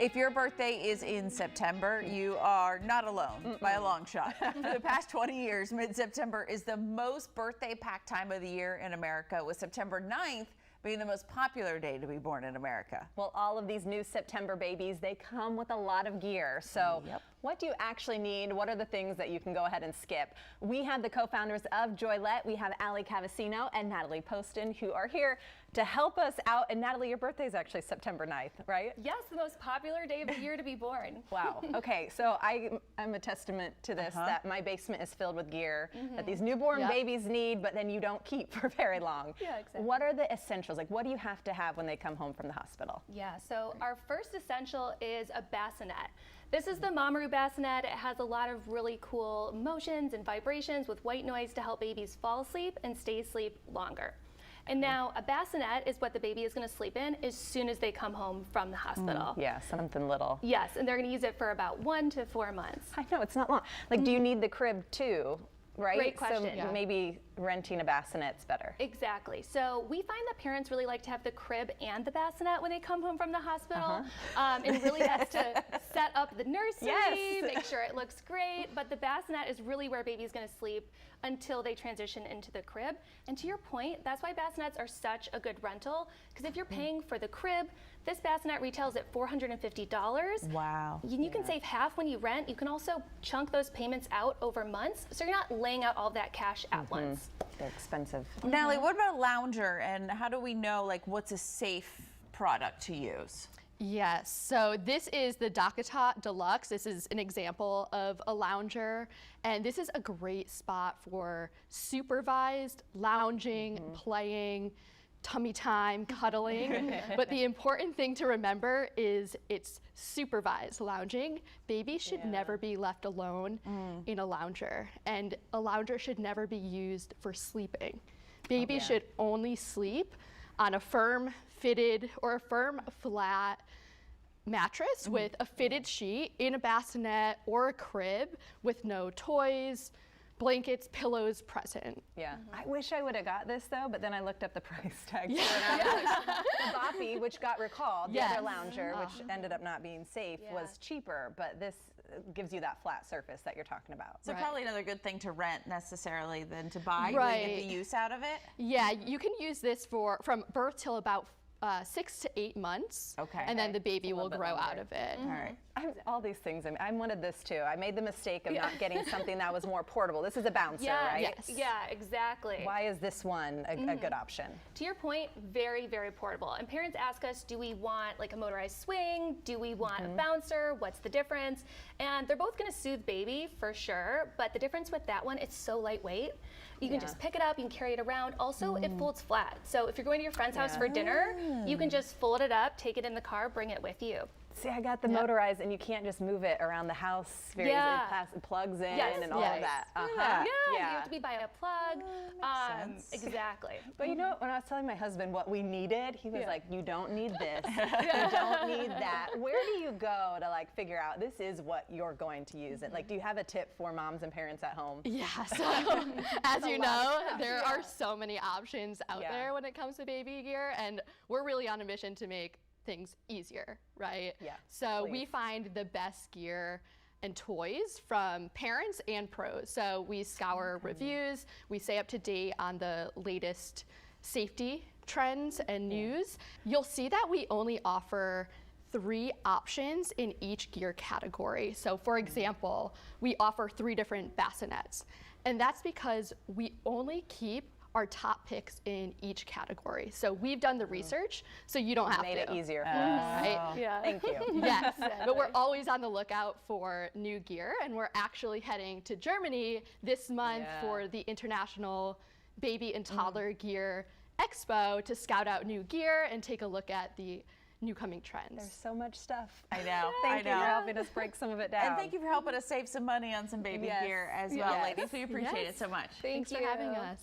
If your birthday is in September, you are not alone by a long shot. For the past 20 years, mid-September is the most birthday-packed time of the year in America, with September 9th being the most popular day to be born in America. Well, all of these new September babies, they come with a lot of gear. So what do you actually need? What are the things that you can go ahead and skip? We have the co-founders of JoyLet. We have Alli Cavasino and Natalie Poston, who are here to help us out. And Natalie, your birthday is actually September 9th, right? Yes, the most popular day of the year to be born. Wow. Okay, so I'm a testament to this, that my basement is filled with gear that these newborn babies need, but then you don't keep for very long. Yeah, exactly. What are the essentials? Like, what do you have to have when they come home from the hospital? Yeah, so our first essential is a bassinet. This is the Mamaroo bassinet. It has a lot of really cool motions and vibrations with white noise to help babies fall asleep and stay asleep longer. And now a bassinet is what the baby is going to sleep in as soon as they come home from the hospital. Yeah, something little. Yes, and they're going to use it for about 1 to 4 months. I know, it's not long. Like, do you need the crib too? Right? Great question. So maybe renting a bassinet's better. Exactly. So we find that parents really like to have the crib and the bassinet when they come home from the hospital. And really that's to set up the nursery, make sure it looks great. But the bassinet is really where baby's going to sleep until they transition into the crib. And to your point, that's why bassinets are such a good rental. Because if you're paying for the crib, this bassinet retails at $450. Wow. You can save half when you rent. You can also chunk those payments out over months, so you're not laying out all that cash at once. They're expensive. Natalie, what about lounger, and how do we know what's a safe product to use? Yes, so this is the Dakatot Deluxe. This is an example of a lounger, and this is a great spot for supervised lounging, playing, tummy time, cuddling. But the important thing to remember is it's supervised lounging. Babies should never be left alone in a lounger, and a lounger should never be used for sleeping. Babies should only sleep on a firm fitted or a firm flat mattress with a fitted sheet in a bassinet or a crib with no toys, blankets, pillows present. Yeah, I wish I would have got this though, but then I looked up the price tag. The Boppy, which got recalled, the other lounger, which ended up not being safe, was cheaper, but this gives you that flat surface that you're talking about. So probably another good thing to rent necessarily than to buy. You get the use out of it. Yeah, you can use this from birth till about 6 to 8 months. And then the baby will grow out of it. All right. All these things, I wanted this too. I made the mistake of not getting something that was more portable. This is a bouncer, right? Yes. Yeah, exactly. Why is this one a good option? To your point, very, very portable. And parents ask us, do we want like a motorized swing? Do we want a bouncer? What's the difference? And they're both going to soothe baby for sure, but the difference with that one, it's so lightweight. You can just pick it up, you can carry it around. Also, it folds flat. So if you're going to your friend's house for dinner, you can just fold it up, take it in the car, bring it with you. See, I got the motorized, and you can't just move it around the house very easily. It plugs in and all of that. You have to be by a plug. Exactly. But you know, when I was telling my husband what we needed, he was like, you don't need this. You don't need that. Where do you go to figure out this is what you're going to use it? Like, do you have a tip for moms and parents at home? Yeah, so as you know, there are so many options out there when it comes to baby gear, and we're really on a mission to make things easier, right? Yeah. So we find the best gear and toys from parents and pros. So we scour reviews, we stay up to date on the latest safety trends and news. You'll see that we only offer 3 options in each gear category. So for example, we offer 3 different bassinets, and that's because we only keep our top picks in each category. So we've done the research, so you don't have to. Made it easier for us. Right? Yeah. Thank you. Yes, but we're always on the lookout for new gear, and we're actually heading to Germany this month for the International Baby and Toddler Gear Expo to scout out new gear and take a look at the new coming trends. There's so much stuff. I know. Thank you for helping us break some of it down. And thank you for helping us save some money on some baby gear as well, ladies. We appreciate it so much. Thanks for having us.